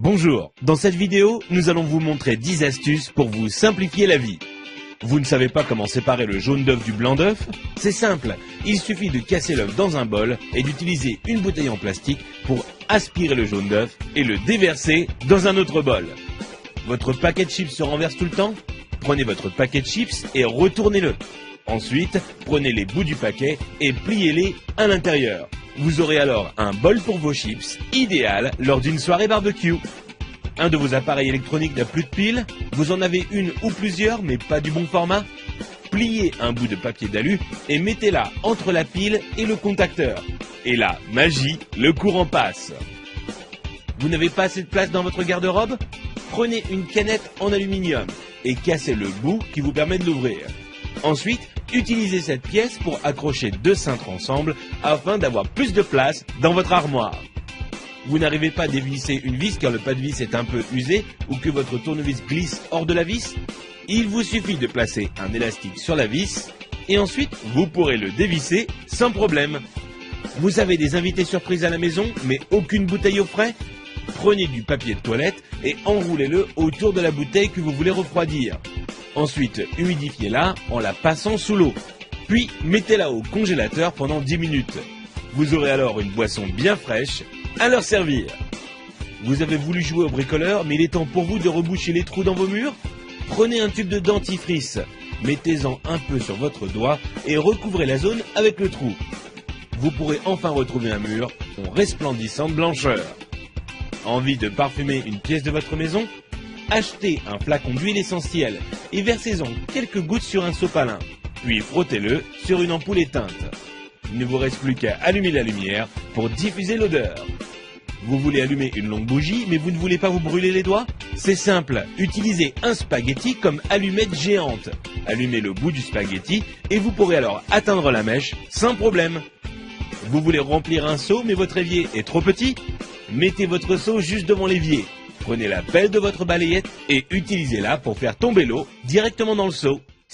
Bonjour, dans cette vidéo, nous allons vous montrer 10 astuces pour vous simplifier la vie. Vous ne savez pas comment séparer le jaune d'œuf du blanc d'œuf? C'est simple, il suffit de casser l'œuf dans un bol et d'utiliser une bouteille en plastique pour aspirer le jaune d'œuf et le déverser dans un autre bol. Votre paquet de chips se renverse tout le temps? Prenez votre paquet de chips et retournez-le. Ensuite, prenez les bouts du paquet et pliez-les à l'intérieur. Vous aurez alors un bol pour vos chips, idéal lors d'une soirée barbecue. Un de vos appareils électroniques n'a plus de pile? Vous en avez une ou plusieurs mais pas du bon format? Pliez un bout de papier d'alu et mettez-la entre la pile et le contacteur. Et là, magie, le courant passe. Vous n'avez pas assez de place dans votre garde-robe? Prenez une canette en aluminium et cassez le bout qui vous permet de l'ouvrir. Ensuite, utilisez cette pièce pour accrocher deux cintres ensemble afin d'avoir plus de place dans votre armoire. Vous n'arrivez pas à dévisser une vis car le pas de vis est un peu usé ou que votre tournevis glisse hors de la vis? Il vous suffit de placer un élastique sur la vis et ensuite vous pourrez le dévisser sans problème. Vous avez des invités surprises à la maison mais aucune bouteille au frais? Prenez du papier de toilette et enroulez-le autour de la bouteille que vous voulez refroidir. Ensuite, humidifiez-la en la passant sous l'eau. Puis, mettez-la au congélateur pendant 10 minutes. Vous aurez alors une boisson bien fraîche à leur servir. Vous avez voulu jouer au bricoleur, mais il est temps pour vous de reboucher les trous dans vos murs? Prenez un tube de dentifrice, mettez-en un peu sur votre doigt et recouvrez la zone avec le trou. Vous pourrez enfin retrouver un mur en resplendissante blancheur. Envie de parfumer une pièce de votre maison? Achetez un flacon d'huile essentielle et versez-en quelques gouttes sur un sopalin, puis frottez-le sur une ampoule éteinte. Il ne vous reste plus qu'à allumer la lumière pour diffuser l'odeur. Vous voulez allumer une longue bougie mais vous ne voulez pas vous brûler les doigts? C'est simple, utilisez un spaghetti comme allumette géante. Allumez le bout du spaghetti et vous pourrez alors atteindre la mèche sans problème. Vous voulez remplir un seau mais votre évier est trop petit? Mettez votre seau juste devant l'évier. Prenez la pelle de votre balayette et utilisez-la pour faire tomber l'eau directement dans le seau.